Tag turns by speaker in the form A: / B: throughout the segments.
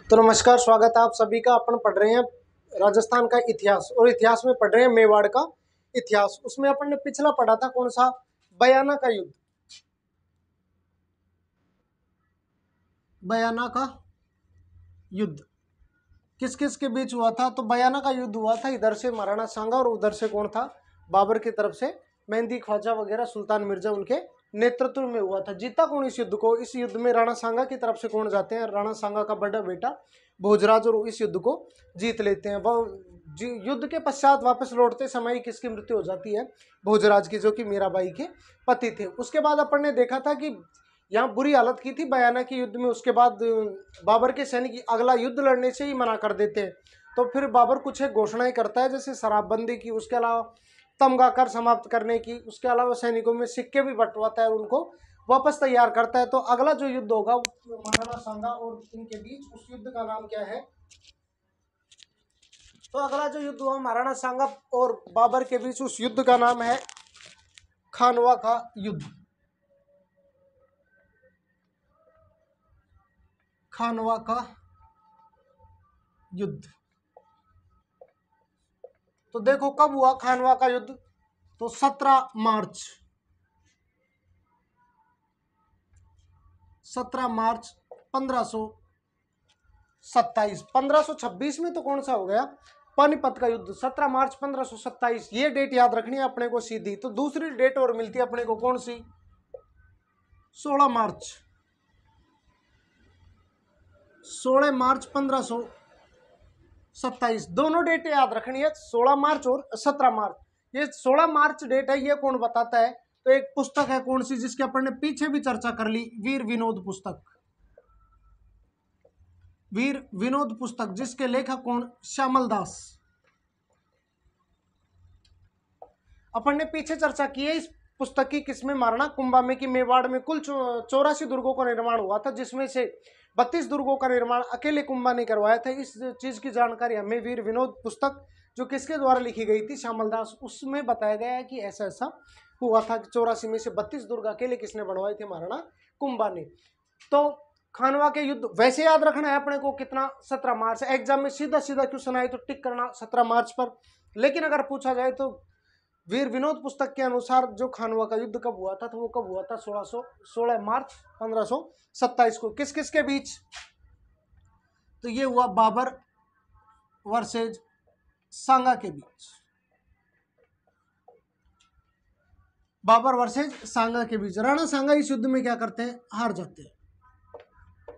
A: तो नमस्कार, स्वागत है आप सभी का। अपन पढ़ रहे हैं राजस्थान का इतिहास और इतिहास में पढ़ रहे हैं मेवाड़ का इतिहास। उसमें अपन ने पिछला पढ़ा था कौन सा, बयाना का युद्ध। बयाना का युद्ध किस किस के बीच हुआ था? तो बयाना का युद्ध हुआ था इधर से महाराणा सांगा और उधर से कौन था, बाबर की तरफ से मेहंदी ख्वाजा वगैरह सुल्तान मिर्जा उनके नेतृत्व में हुआ था। जीता कौन इस युद्ध को? इस युद्ध में राणा सांगा की तरफ से कौन जाते हैं? राणा सांगा का बड़ा बेटा भोजराज, और इस युद्ध को जीत लेते हैं। वह युद्ध के पश्चात वापस लौटते समय किसकी मृत्यु हो जाती है? भोजराज की, जो कि मीराबाई के पति थे। उसके बाद अपन ने देखा था कि यहाँ बुरी हालत की थी बयाना के युद्ध में। उसके बाद बाबर के सैनिक अगला युद्ध लड़ने से ही मना कर देते हैं। तो फिर बाबर कुछ एक घोषणाएं करता है, जैसे शराबबंदी की, उसके अलावा तमगा कर समाप्त करने की, उसके अलावा सैनिकों में सिक्के भी बंटवाता है और उनको वापस तैयार करता है। तो अगला जो युद्ध होगा महाराणा सांगा और इनके बीच, उस युद्ध का नाम क्या है? तो अगला जो युद्ध हुआ महाराणा सांगा और बाबर के बीच, उस युद्ध का नाम है खानवा का युद्ध। खानवा का युद्ध। तो देखो कब हुआ खानवा का युद्ध? तो 17 मार्च 1527। 1526 में तो कौन सा हो गया, पानीपत का युद्ध। 17 मार्च 1527, ये डेट याद रखनी है अपने को सीधी। तो दूसरी डेट और मिलती है अपने को, कौन सी? 16 मार्च 1527। दोनों डेट याद रखनी है, 16 मार्च और 17 मार्च। ये 16 मार्च डेट है, ये कौन बताता है? तो एक पुस्तक है कौन सी, जिसके अपन ने पीछे भी चर्चा कर ली, वीर विनोद पुस्तक। वीर विनोद पुस्तक, जिसके लेखक कौन? श्यामल दास। अपन ने पीछे चर्चा की है इस पुस्तक की, किसमें? महाराणा कुंभा में, कि मेवाड़ में कुल 84 दुर्गों का निर्माण हुआ था, जिसमें से 32 दुर्गों का निर्माण अकेले कुंभा ने करवाया था। इस चीज की जानकारी हमें वीर विनोद पुस्तक, जो किसके द्वारा लिखी गई थी? श्यामल दास। उसमें बताया गया है कि ऐसा ऐसा हुआ था कि 84 में से 32 दुर्ग अकेले किसने बनवाए थे? महाराणा कुंभा ने। तो खानवा के युद्ध वैसे याद रखना है अपने को, कितना? 17 मार्च। एग्जाम में सीधा सीधा क्वेश्चन आए तो टिक करना 17 मार्च पर। लेकिन अगर पूछा जाए तो वीर विनोद पुस्तक के अनुसार जो खानवा का युद्ध कब हुआ था, तो वो कब हुआ था? 16 मार्च 1527 को। किस किस के बीच? तो ये हुआ बाबर वर्सेज सांगा के बीच। बाबर वर्सेज सांगा के बीच। राणा सांगा इस युद्ध में क्या करते हैं? हार जाते हैं।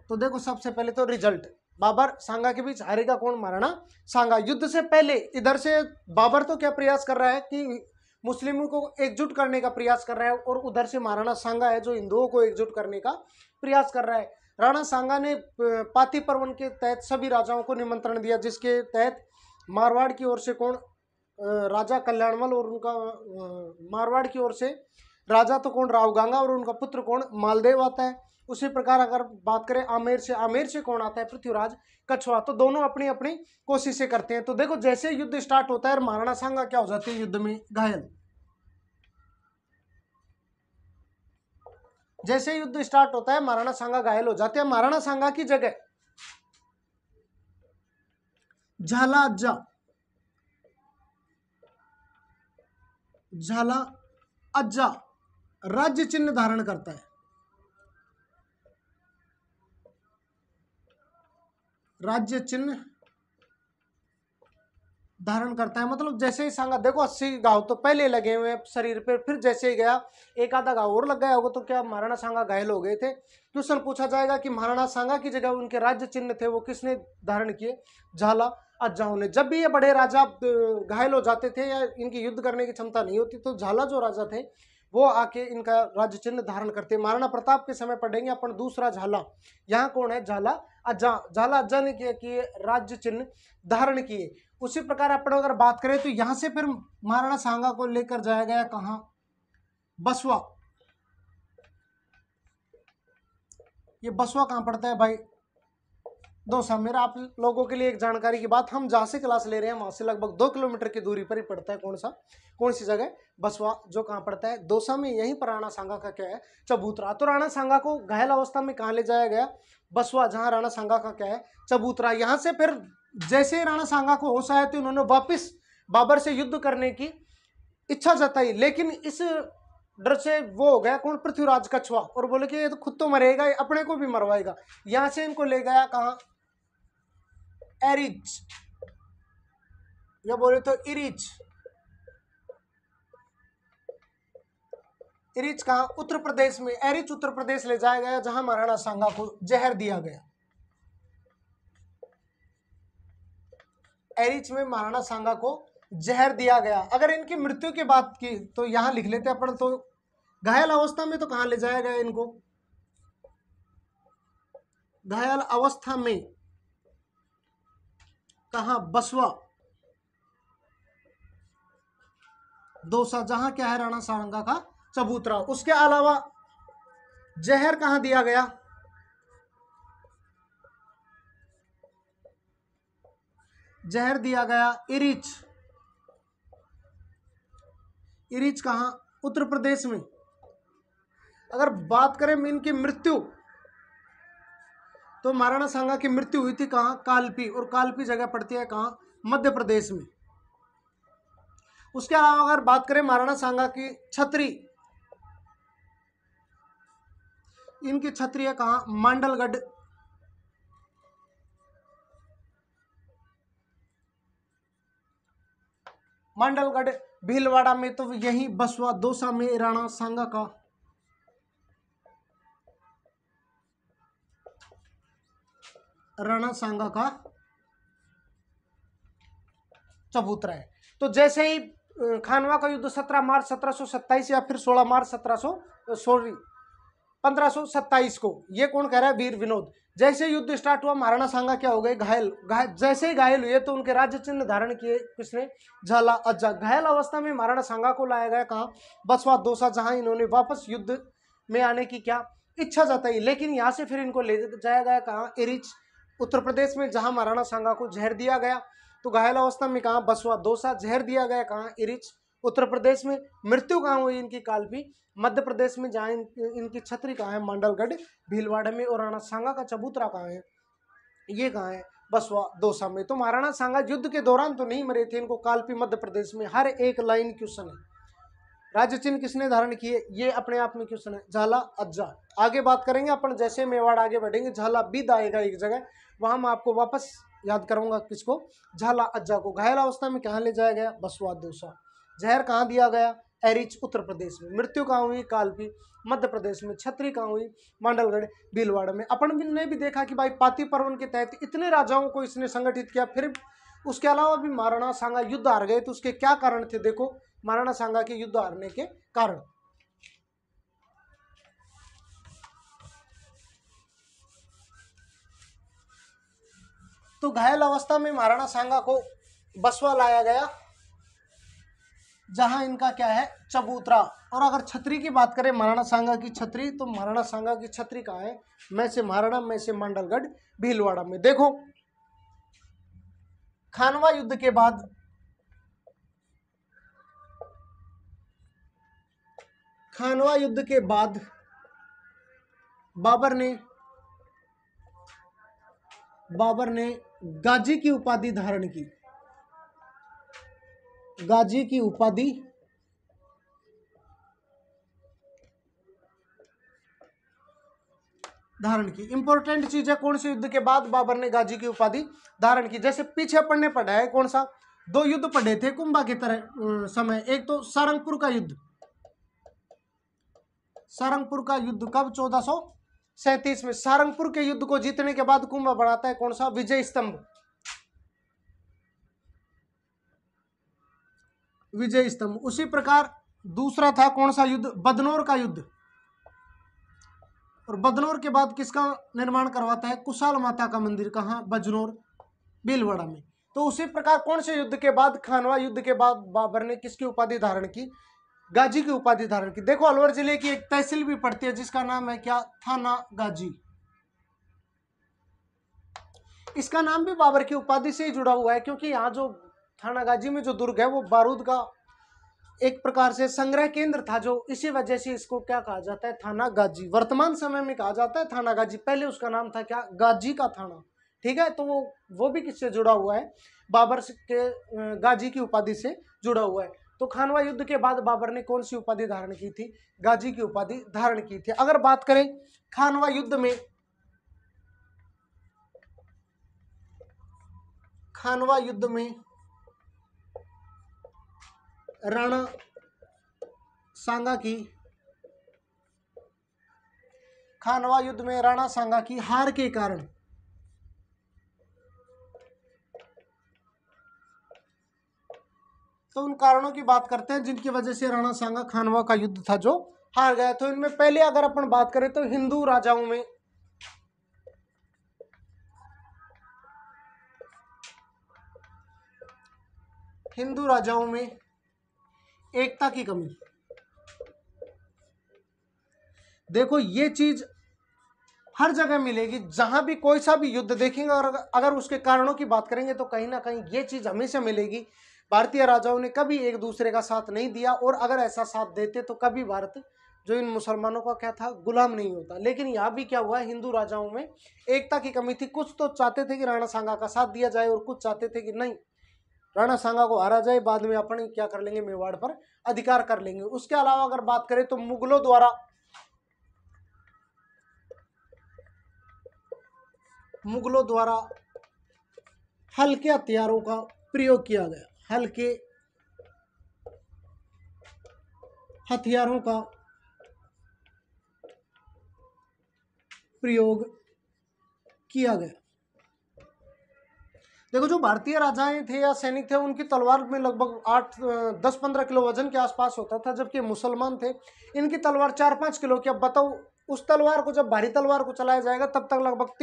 A: तो देखो सबसे पहले तो रिजल्ट, बाबर सांगा के बीच हारेगा कौन? महाराणा सांगा। युद्ध से पहले इधर से बाबर तो क्या प्रयास कर रहा है कि मुस्लिमों को एकजुट करने का प्रयास कर रहा है, और उधर से महाराणा सांगा है जो हिंदुओं को एकजुट करने का प्रयास कर रहा है। राणा सांगा ने पाती पर्वन के तहत सभी राजाओं को निमंत्रण दिया, जिसके तहत मारवाड़ की ओर से कौन? राजा कल्याणमल, और उनका मारवाड़ की ओर से राजा तो कौन? रावगांगा, और उनका पुत्र कौन? मालदेव आता है। उसी प्रकार अगर बात करें आमेर से कौन आता है? पृथ्वीराज कछवा। तो दोनों अपनी अपनी कोशिशें करते हैं। तो देखो जैसे युद्ध स्टार्ट होता है, महाराणा सांगा क्या हो जाते हैं? युद्ध में घायल। जैसे युद्ध स्टार्ट होता है महाराणा सांगा घायल हो जाते हैं। महाराणा सांगा की जगह झाला अज्जा राज्य चिन्ह धारण करता है। राज्य चिन्ह धारण करता है, मतलब जैसे ही सांगा, देखो 80 घाव तो पहले लगे हुए हैं शरीर पे, फिर जैसे ही गया एक आधा घाव और लग गया होगा, तो क्या महाराणा सांगा घायल हो गए थे? क्वेश्चन पूछा जाएगा कि महाराणा सांगा की जगह उनके राज्य चिन्ह थे वो किसने धारण किए? झाला अज्जाओं ने। जब भी ये बड़े राजा घायल हो जाते थे या इनकी युद्ध करने की क्षमता नहीं होती, तो झाला जो राजा थे वो आके इनका राज्य चिन्ह धारण करते। महाराणा प्रताप के समय पढ़ेंगे अपन दूसरा झाला। यहाँ कौन है? झाला अज्जा ने किए राज्य चिन्ह धारण किए। उसी प्रकार अपन अगर बात करें तो यहां से फिर महाराणा सांगा को लेकर जाया गया कहां? बसवा। ये बसवा कहां पड़ता है भाई? दौसा। मेरा आप लोगों के लिए एक जानकारी की बात, हम जहाँ से क्लास ले रहे हैं वहाँ से लगभग 2 किलोमीटर की दूरी पर ही पड़ता है। कौन सी जगह? बसवा, जो कहाँ पड़ता है? दौसा में। यहीं पर राणा सांगा का क्या है? चबूतरा। तो राणा सांगा को घायल अवस्था में कहाँ ले जाया गया? बसवा, जहाँ राणा सांगा का क्या है? चबूतरा। यहाँ से फिर जैसे ही राणा सांगा को होश आया तो उन्होंने वापिस बाबर से युद्ध करने की इच्छा जताई, लेकिन इस डर से वो हो गया कौन? पृथ्वीराज कछुआ, और बोले कि ये तो खुद तो मरेगा, अपने को भी मरवाएगा। यहां से इनको ले गया कहाँ? एरिच, या बोले तो इरिच। इरिच कहाँ? उत्तर प्रदेश में। एरिच उत्तर प्रदेश ले जाया गया, जहां महाराणा सांगा को जहर दिया गया। एरिच में महाराणा सांगा को जहर दिया गया। अगर इनकी मृत्यु की बात की तो यहां लिख लेते अपन, तो घायल अवस्था में तो कहां ले जाया गया इनको? घायल अवस्था में कहां? बसवा, दौसा, जहां क्या है? राणा सांगा का चबूतरा। उसके अलावा जहर कहां दिया गया? जहर दिया गया इरिच। इरिच कहां? उत्तर प्रदेश में। अगर बात करें इनकी मृत्यु, तो महाराणा सांगा की मृत्यु हुई थी कहां? कालपी, और कालपी जगह पड़ती है कहां? मध्य प्रदेश में। उसके अलावा अगर बात करें महाराणा सांगा की छतरी, इनकी छतरी है कहां? मांडलगढ़। मांडलगढ़ भीलवाड़ा में। तो यही बसवा, दौसा में राणा सांगा का चबूतरा है। तो जैसे ही खानवा का युद्ध 17 मार्च 1727 या फिर 16 मार्च 1527 को, ये कौन कह रहा है? वीर विनोद। जैसे युद्ध स्टार्ट हुआ, महाराणा सांगा क्या हो गए? घायल। जैसे ही घायल हुए तो उनके राज्य चिन्ह धारण किए किसने? झाला अज्जा। घायल अवस्था में महाराणा सांगा को लाया गया कहाँ? बसवा, दौसा, जहां इन्होंने वापस युद्ध में आने की क्या इच्छा जताई। लेकिन यहाँ से फिर इनको ले जाया गया कहाँ? इरिच, उत्तर प्रदेश में, जहां महाराणा सांगा को जहर दिया गया। तो घायल अवस्था में कहाँ? बसवा, दौसा। जहर दिया गया कहाँ? इरिच, उत्तर प्रदेश में। मृत्यु कहाँ हुई इनकी? कालपी, मध्य प्रदेश में। जहाँ इनकी छतरी कहाँ है? मांडलगढ़ भीलवाड़ा में। और राणा सांगा का चबूतरा कहाँ है? ये कहाँ है? बसवा, दौसा में। तो महाराणा सांगा युद्ध के दौरान तो नहीं मरे थे, इनको कालपी मध्य प्रदेश में। हर एक लाइन क्वेश्चन है। राज्य चिन्ह किसने धारण किए? ये अपने आप में क्वेश्चन है, झाला अज्जा। आगे बात करेंगे अपन, जैसे मेवाड़ आगे बढ़ेंगे, झाला बिद आएगा एक जगह, वहां मैं आपको वापस याद करूंगा किसको? झाला अज्जा को। घायल अवस्था में कहाँ ले जाया गया? बसवा, दौसा। जहर कहाँ दिया गया? एरिच, उत्तर प्रदेश में। मृत्यु कहाँ हुई? कालपी, मध्य प्रदेश में। छतरी कहाँ हुई? मांडलगढ़ भीलवाड़ा में। अपन ने भी देखा कि भाई पाती पर्वन के तहत इतने राजाओं को इसने संगठित किया। फिर उसके अलावा भी महाराणा सांगा युद्ध हार गए, तो उसके क्या कारण थे? देखो, महाराणा सांगा के युद्ध हारने के कारण। तो घायल अवस्था में महाराणा सांगा को बसवा लाया गया, जहां इनका क्या है? चबूतरा। और अगर छतरी की बात करें, महाराणा सांगा की छतरी, तो महाराणा सांगा की छतरी कहाँ है? मैं से महाराणा, मैं से मांडलगढ़ भीलवाड़ा में। देखो, खानवा युद्ध के बाद बाबर ने गाजी की उपाधि धारण की। गाजी की उपाधि धारण की। इंपॉर्टेंट चीज है, कौन से युद्ध के बाद बाबर ने गाजी की उपाधि धारण की? जैसे पीछे अपन ने पढ़ा है, कौन सा? 2 युद्ध पढ़े थे कुंभा की तरह समय। एक तो सारंगपुर का युद्ध। सारंगपुर का युद्ध कब? 1437 में। सारंगपुर के युद्ध को जीतने के बाद कुंभा बनाता है कौन सा? विजय स्तंभ। विजय स्तंभ। उसी प्रकार दूसरा था कौन सा युद्ध? बदनौर का युद्ध। और बदनौर के बाद किसका निर्माण करवाता है? कुशाल माता का मंदिर। कहाँ? बजनौर भीलवाड़ा में। तो उसी प्रकार कौन से युद्ध के बाद? खानवा युद्ध के बाद बाबर ने किसकी उपाधि धारण की? गाजी की उपाधि धारण की। देखो, अलवर जिले की एक तहसील भी पड़ती है जिसका नाम है क्या? थाना गाजी। इसका नाम भी बाबर की उपाधि से ही जुड़ा हुआ है, क्योंकि यहाँ जो थानागाजी में जो दुर्ग है वो बारूद का एक प्रकार से संग्रह केंद्र था, जो इसी वजह से इसको क्या कहा जाता है, थानागाजी। वर्तमान समय में कहा जाता है थानागाजी, पहले उसका नाम था क्या, गाजी का थाना। ठीक है, तो वो भी किससे जुड़ा हुआ है, बाबर के गाजी की उपाधि से जुड़ा हुआ है। तो खानवा युद्ध के बाद बाबर ने कौन सी उपाधि धारण की थी, गाजी की उपाधि धारण की थी। अगर बात करें खानवा युद्ध में, खानवा युद्ध में राणा सांगा की, खानवा युद्ध में राणा सांगा की हार के कारण तो उन कारणों की बात करते हैं जिनकी वजह से राणा सांगा खानवा का युद्ध था जो हार गया। तो इनमें पहले अगर अपन बात करें तो हिंदू राजाओं में एकता की कमी। देखो ये चीज हर जगह मिलेगी, जहां भी कोई सा भी युद्ध देखेंगे और अगर उसके कारणों की बात करेंगे तो कहीं ना कहीं ये चीज हमेशा मिलेगी। भारतीय राजाओं ने कभी एक दूसरे का साथ नहीं दिया, और अगर ऐसा साथ देते तो कभी भारत जो इन मुसलमानों का क्या था, गुलाम नहीं होता। लेकिन यहाँ भी क्या हुआ, हिंदू राजाओं में एकता की कमी थी। कुछ तो चाहते थे कि राणा सांगा का साथ दिया जाए, और कुछ चाहते थे कि नहीं, राणा सांगा को हारा जाए, बाद में अपन क्या कर लेंगे, मेवाड़ पर अधिकार कर लेंगे। उसके अलावा अगर बात करें तो मुगलों द्वारा हल्के हथियारों का प्रयोग किया गया, हल्के हथियारों का प्रयोग किया गया। देखो जो भारतीय राजाएं थे या सैनिक थे, उनकी तलवार में लगभग 8-10-15 किलो वजन के आसपास होता था, जबकि मुसलमान थे इनकी तलवार 4-5 किलो की। अब बताओ उस तलवार को, जब भारी तलवार को चलाया जाएगा तब तक लगभग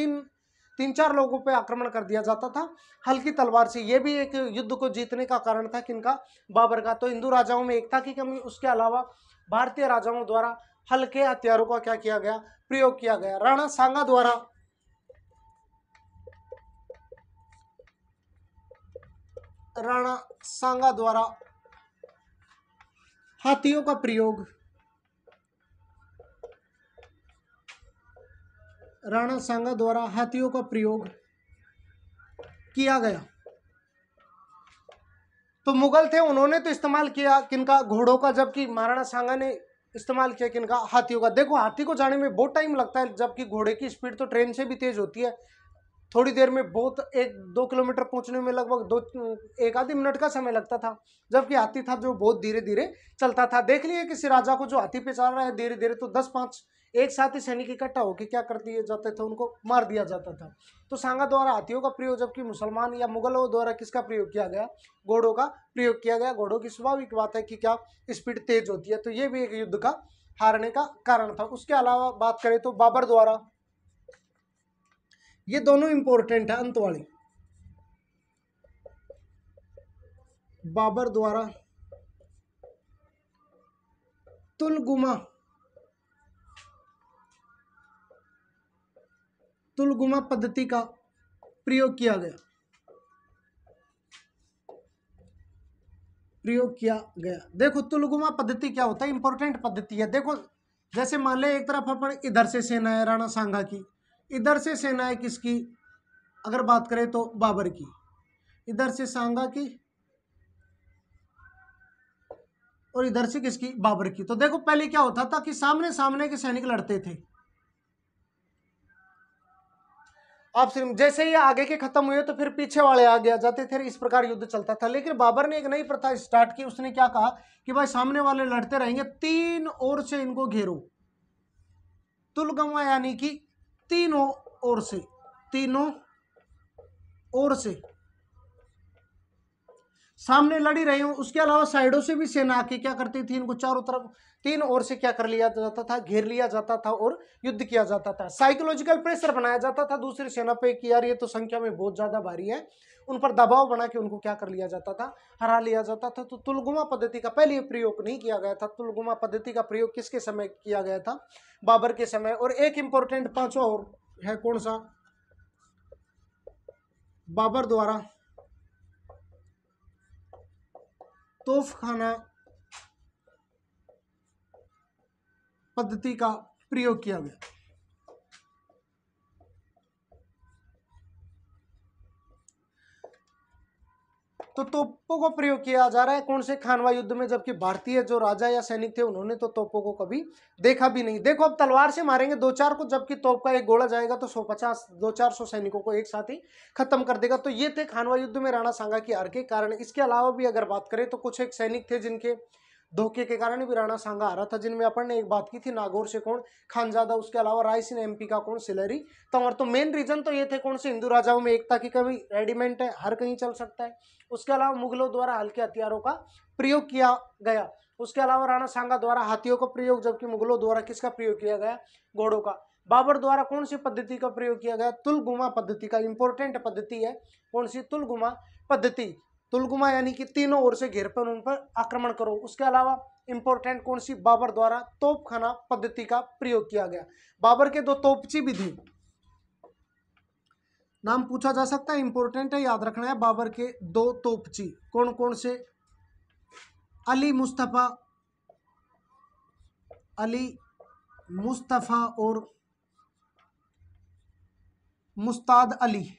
A: 3-4 लोगों पे आक्रमण कर दिया जाता था हल्की तलवार से। यह भी एक युद्ध को जीतने का कारण था, किनका, बाबर का। तो हिंदू राजाओं में एकता की कमी, उसके अलावा भारतीय राजाओं द्वारा हल्के हथियारों का क्या किया गया, प्रयोग किया गया। राणा सांगा द्वारा हाथियों का प्रयोग, राणा सांगा द्वारा हाथियों का प्रयोग किया गया। तो मुगल थे, उन्होंने तो इस्तेमाल किया किनका, घोड़ों का, जबकि महाराणा सांगा ने इस्तेमाल किया किनका, हाथियों का। देखो हाथी को जाने में बहुत टाइम लगता है, जबकि घोड़े की स्पीड तो ट्रेन से भी तेज होती है। थोड़ी देर में बहुत 1-2 किलोमीटर पहुंचने में लगभग 1 आधी मिनट का समय लगता था, जबकि हाथी था जो बहुत धीरे धीरे चलता था। देख लिए किसी राजा को जो हाथी पे चल रहा है धीरे धीरे, तो 10-5 एक साथ ही सैनिक इकट्ठा होकर क्या कर दिए जाते थे, उनको मार दिया जाता था। तो सांगा द्वारा हाथियों का प्रयोग, जबकि मुसलमान या मुगलों द्वारा किसका प्रयोग किया गया, घोड़ों का प्रयोग किया गया। घोड़ों की स्वाभाविक बात है कि क्या स्पीड तेज होती है, तो ये भी एक युद्ध का हारने का कारण था। उसके अलावा बात करें तो बाबर द्वारा, ये दोनों इंपॉर्टेंट है अंत वाली, बाबर द्वारा तुलगुमा पद्धति का प्रयोग किया गया। देखो तुलगुमा पद्धति क्या होता है, इंपॉर्टेंट पद्धति है। देखो जैसे मान ले एक तरफ अपन इधर से सेना है राणा सांगा की, इधर से सेना है किसकी, अगर बात करें तो बाबर की, इधर से सांगा की और इधर से किसकी, बाबर की। तो देखो पहले क्या होता था कि सामने सामने के सैनिक लड़ते थे। अब सिर्फ जैसे ही आगे के खत्म हुए तो फिर पीछे वाले आगे आ जाते थे, इस प्रकार युद्ध चलता था। लेकिन बाबर ने एक नई प्रथा स्टार्ट की, उसने क्या कहा कि भाई सामने वाले लड़ते रहेंगे, 3 ओर से इनको घेरो। तुलगमा यानी कि तीनों ओर से सामने लड़ी रही हूं। उसके अलावा साइडों से भी सेना आके क्या करती थी, इनको चारों तरफ 3 ओर से क्या कर लिया जाता था, घेर लिया जाता था और युद्ध किया जाता था। साइकोलॉजिकल प्रेशर बनाया जाता था दूसरी सेना पे कि यार ये तो संख्या में बहुत ज्यादा भारी है, उन पर दबाव बना के उनको क्या कर लिया जाता था, हरा लिया जाता था। तो तुलगुमा पद्धति का पहले प्रयोग नहीं किया गया था। तुलगुमा पद्धति का प्रयोग किसके समय किया गया था, बाबर के समय। और एक इंपॉर्टेंट 5वां और है, कौन सा, बाबर द्वारा तोफखाना पद्धति का प्रयोग किया गया। तो तोपों को प्रयोग किया जा रहा है कौन से खानवा युद्ध में, जबकि भारतीय जो राजा या सैनिक थे उन्होंने तो तोपों को कभी देखा भी नहीं। देखो अब तलवार से मारेंगे 2-4 को, जबकि तोप का एक गोला जाएगा तो 150-200-400 सैनिकों को एक साथ ही खत्म कर देगा। तो ये थे खानवा युद्ध में राणा सांगा की हार के कारण। इसके अलावा भी अगर बात करें तो कुछ एक सैनिक थे जिनके धोखे के कारण भी राणा सांगा हारा था, जिनमें अपन ने एक बात की थी, नागौर से कौन, खानजादा, उसके अलावा रायसीन एमपी का कौन, सिलेरी तंवर। तो मेन रीजन तो ये थे कौन से, हिंदू राजाओं में एकता की कमी, रेडीमेड है, हर कहीं चल सकता है। उसके अलावा मुगलों द्वारा हल्के हथियारों का प्रयोग किया गया। उसके अलावा राणा सांगा द्वारा हाथियों का प्रयोग, जबकि मुगलों द्वारा किसका प्रयोग किया गया, घोड़ों का। बाबर द्वारा कौन सी पद्धति का प्रयोग किया गया, तुलगुमा पद्धति का। इंपॉर्टेंट पद्धति है कौन सी, तुलगुमा पद्धति। तुलगुमा यानी कि तीनों ओर से घेर पर उन पर आक्रमण करो। उसके अलावा इंपॉर्टेंट कौन सी, बाबर द्वारा तोपखाना पद्धति का प्रयोग किया गया। बाबर के 2 तोपची भी थे, नाम पूछा जा सकता है, इंपॉर्टेंट है, याद रखना है। बाबर के 2 तोपची कौन कौन से, अली मुस्तफा और मुस्ताद अली।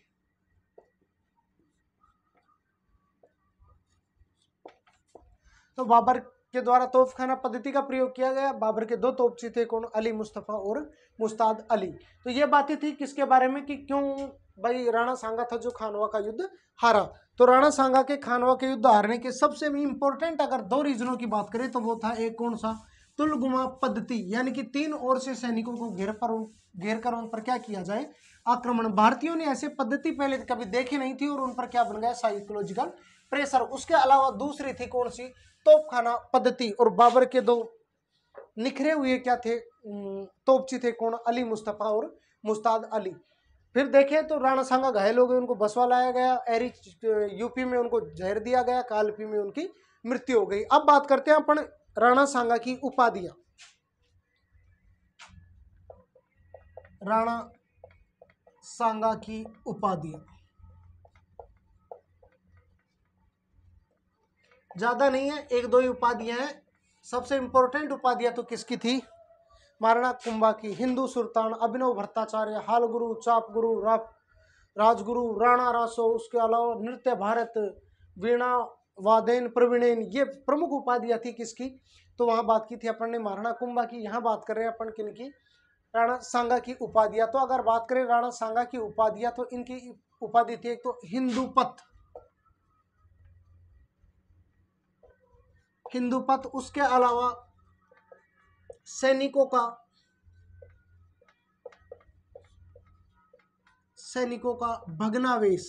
A: तो बाबर के द्वारा तोपखाना पद्धति का प्रयोग किया गया। बाबर के 2 तोपची थे कौन, अली मुस्तफा और मुस्ताद अली। तो ये बातें थी किसके बारे में कि क्यों भाई राणा सांगा था जो खानवा का युद्ध हारा। तो राणा सांगा के खानवा के युद्ध हारने के सबसे इंपॉर्टेंट अगर 2 रीजनों की बात करें तो वो था एक कौन सा, तुलगुमा पद्धति, यानी कि 3 ओर से सैनिकों को घेर कर उन पर क्या किया जाए, आक्रमण। भारतीयों ने ऐसे पद्धति पहले कभी देखी नहीं थी और उन पर क्या बन गया, साइकोलॉजिकल प्रेशर। उसके अलावा दूसरी थी कौन सी, तोपखाना पद्धति। और बाबर के 2 निखरे हुए क्या थे, तोपची थे कौन, अली मुस्तफा और मुस्ताद अली। फिर देखें तो राणा सांगा घायल हो गए, उनको बसवा लाया गया, एरी यूपी में उनको जहर दिया गया, कालपी में उनकी मृत्यु हो गई। अब बात करते हैं अपन राणा सांगा की उपाधियां। राणा सांगा की उपाधियां ज्यादा नहीं है, 1-2 ही उपाधियां हैं। सबसे इंपॉर्टेंट उपाधियां तो किसकी थी, महाराणा कुंभा की, हिंदू सुल्तान, अभिनव भट्टाचार्य, हाल गुरु, चाप गुरु, राजगुरु, राणा रासो। उसके अलावा नृत्य भारत, वीणा वादेन प्रवीणेन, ये प्रमुख उपाधियां थी किसकी, तो वहां बात की थी अपन ने महाराणा कुंभा की। यहाँ बात कर रहे हैं अपन किनकी, राणा सांगा की उपाधियां। तो अगर बात करें राणा सांगा की उपाधियां तो इनकी उपाधि थी एक तो हिंदूपथ, उसके अलावा सैनिकों का भग्नावेश।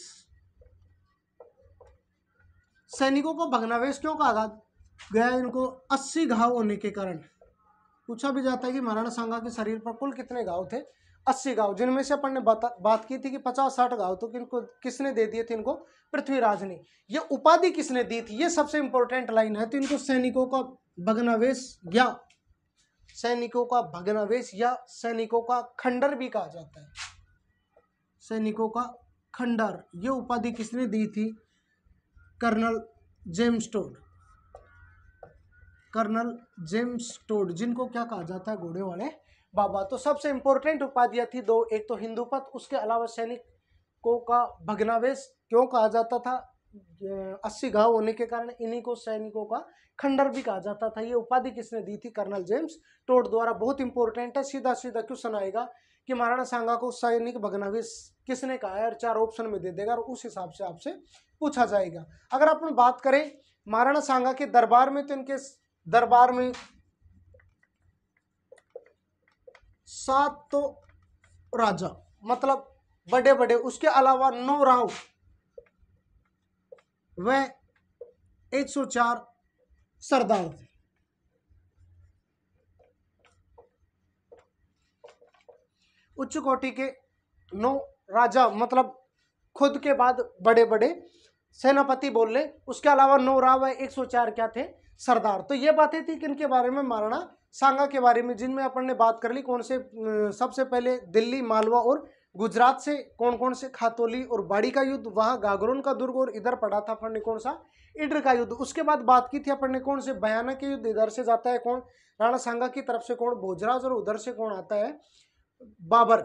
A: सैनिकों को भग्नावेश क्यों कहा गया, इनको 80 घाव होने के कारण। पूछा भी जाता है कि महाराणा सांगा के शरीर पर कुल कितने घाव थे, 80 घाव, जिनमें से अपन ने बात की थी कि 50-60 घाव तो किसने दे दिए थे इनको, पृथ्वीराज ने। ये उपाधि किसने दी थी, ये सबसे इंपॉर्टेंट लाइन है। तो इनको सैनिकों का भग्नावेश या सैनिकों का खंडर भी कहा जाता है, सैनिकों का खंडर, ये उपाधि किसने दी थी, कर्नल जेम्स टोड, जिनको क्या कहा जाता है, घोड़े वाले बाबा। तो सबसे इंपॉर्टेंट उपाधियां थी 2, एक तो हिंदूपथ, उसके अलावा सैनिकों का भग्नावेश क्यों कहा जाता था, 80 घाव होने के कारण इन्हीं को सैनिकों का खंडर भी कहा जाता था। ये उपाधि किसने दी थी, कर्नल जेम्स टोड द्वारा। बहुत इंपॉर्टेंट है, सीधा क्वेश्चन आएगा कि महाराणा सांगा को सैनिक भग्नावेश किसने कहा है, और 4 ऑप्शन में दे देगा और उस हिसाब से आपसे पूछा जाएगा। अगर अपन बात करें महाराणा सांगा के दरबार में, तो इनके दरबार में 7 तो राजा मतलब बड़े बड़े, उसके अलावा 9 राव व 104 सरदार थे। उच्च कोटि के 9 राजा मतलब खुद के बाद बड़े बड़े सेनापति बोल ले, उसके अलावा 9 राव व 104 क्या थे, सरदार। तो ये बातें थी किनके बारे में, महाराणा सांगा के बारे में, जिनमें अपन ने बात कर ली कौन से, सबसे पहले दिल्ली, मालवा और गुजरात से कौन कौन से, खातोली और बाड़ी का युद्ध, वहां गागरोन का दुर्ग, और इधर पढ़ा था अपन ने कौन सा, इडर का युद्ध। उसके बाद बात की थी अपन ने कौन से, बयाना के युद्ध, इधर से जाता है कौन, राणा सांगा की तरफ से कौन, भोजराज, और उधर से कौन आता है, बाबर,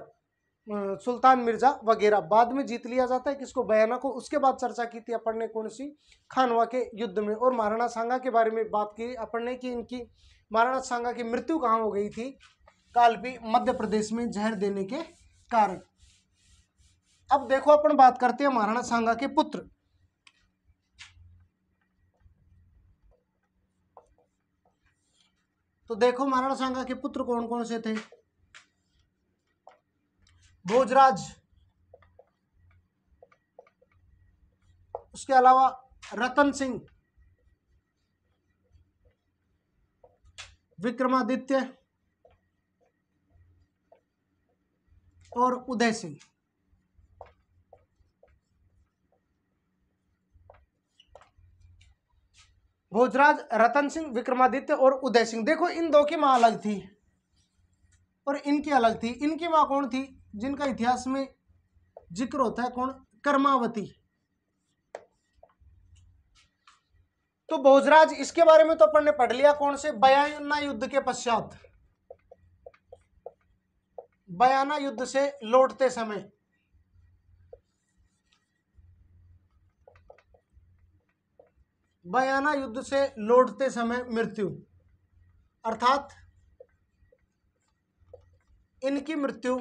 A: सुल्तान मिर्जा वगैरह। बाद में जीत लिया जाता है किसको, बयाना को। उसके बाद चर्चा की थी अपन ने कौन सी, खानवा के युद्ध में, और महाराणा सांगा के बारे में बात की अपन ने कि इनकी, महाराणा सांगा की मृत्यु कहाँ हो गई थी, कालपी मध्य प्रदेश में जहर देने के कारण। अब देखो अपन बात करते हैं महाराणा सांगा के पुत्र। तो देखो महाराणा सांगा के पुत्र कौन कौन से थे, भोजराज, उसके अलावा रतन सिंह, विक्रमादित्य और उदय सिंह। भोजराज, रतन सिंह, विक्रमादित्य और उदय सिंह। देखो इन दो की मां अलग थी और इनकी अलग थी। इनकी मां कौन थी, जिनका इतिहास में जिक्र होता है कौन, कर्मावती। तो भोजराज, इसके बारे में तो अपन ने पढ़ लिया कौन से, बयाना युद्ध के पश्चात, बयाना युद्ध से लौटते समय, बयाना युद्ध से लौटते समय मृत्यु, अर्थात इनकी मृत्यु,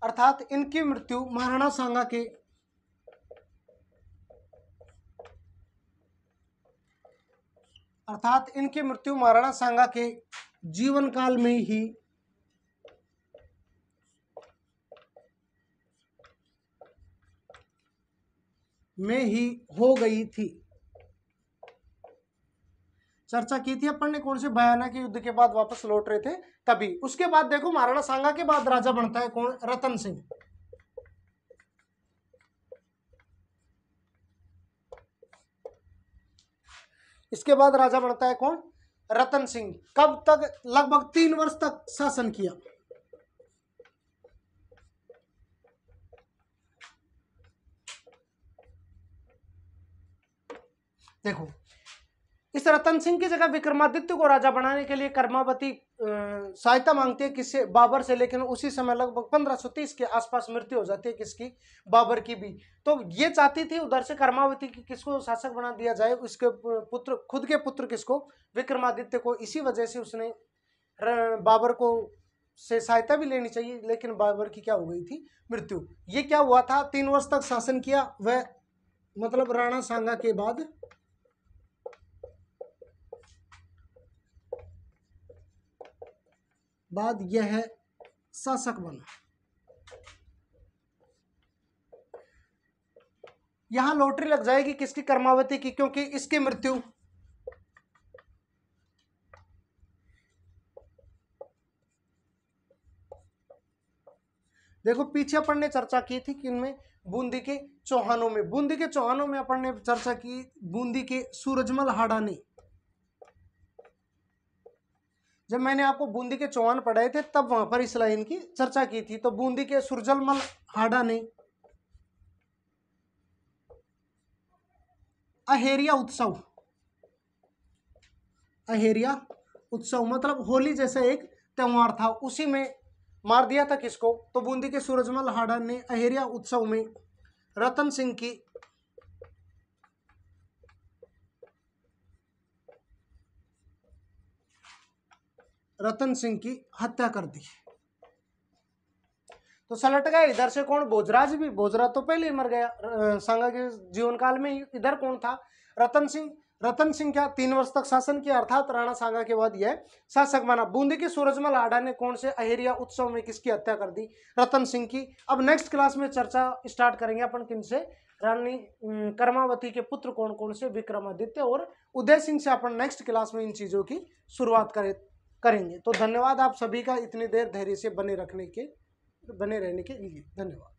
A: अर्थात इनकी मृत्यु महाराणा सांगा के, अर्थात इनकी मृत्यु महाराणा सांगा के जीवन काल में ही हो गई थी। चर्चा की थी अपन ने कौन से, बयाना के युद्ध के बाद वापस लौट रहे थे तभी। उसके बाद देखो महाराणा सांगा के बाद राजा बनता है कौन, रतन सिंह। इसके बाद राजा बनता है कौन, रतन सिंह। कब तक, लगभग 3 वर्ष तक शासन किया। देखो इस रतन सिंह की जगह विक्रमादित्य को राजा बनाने के लिए कर्मावती सहायता मांगती है किससे, बाबर से। लेकिन उसी समय लगभग 1530 के आसपास मृत्यु हो जाती है किसकी, बाबर की भी। तो ये चाहती थी उधर से कर्मावती की किसको शासक बना दिया जाए, उसके पुत्र, खुद के पुत्र किसको, विक्रमादित्य को। इसी वजह से उसने बाबर को से सहायता भी लेनी चाहिए, लेकिन बाबर की क्या हो गई थी, मृत्यु। ये क्या हुआ था, 3 वर्ष तक शासन किया वह, मतलब राणा सांगा के बाद यह शासक बना। यहां लॉटरी लग जाएगी किसकी, कर्मावती की, क्योंकि इसकी मृत्यु, देखो पीछे अपन ने चर्चा की थी कि इनमें बूंदी के चौहानों में, बूंदी के चौहानों में अपन ने चर्चा की, बूंदी के सूरजमल हाड़ा ने। जब मैंने आपको बूंदी के चौहान पढ़ाए थे तब वहां पर इस लाइन की चर्चा की थी। तो बूंदी के सूरजमल हाड़ा ने अहेरिया उत्सव, अहेरिया उत्सव मतलब होली जैसा एक त्योहार था, उसी में मार दिया था किसको, तो बूंदी के सूरजमल हाड़ा ने अहेरिया उत्सव में रतन सिंह की हत्या कर दी। तो सलट गए इधर से कौन, भोजराज भी, भोजराज तो पहले ही मर गया सांगा के जीवन काल में। इधर कौन था, रतन सिंह। रतन सिंह क्या 3 वर्ष तक शासन किया, अर्थात राणा सांगा के बाद यह शासक बना। बूंदी के सूरजमल हाड़ा ने कौन से अहेरिया उत्सव में किसकी हत्या कर दी, रतन सिंह की। अब नेक्स्ट क्लास में चर्चा स्टार्ट करेंगे अपन किनसे, रानी कर्मावती के पुत्र कौन कौन से, विक्रमादित्य और उदय सिंह से अपन नेक्स्ट क्लास में इन चीजों की शुरुआत करेंगे। तो धन्यवाद आप सभी का इतनी देर धैर्य से बने रहने के लिए, धन्यवाद।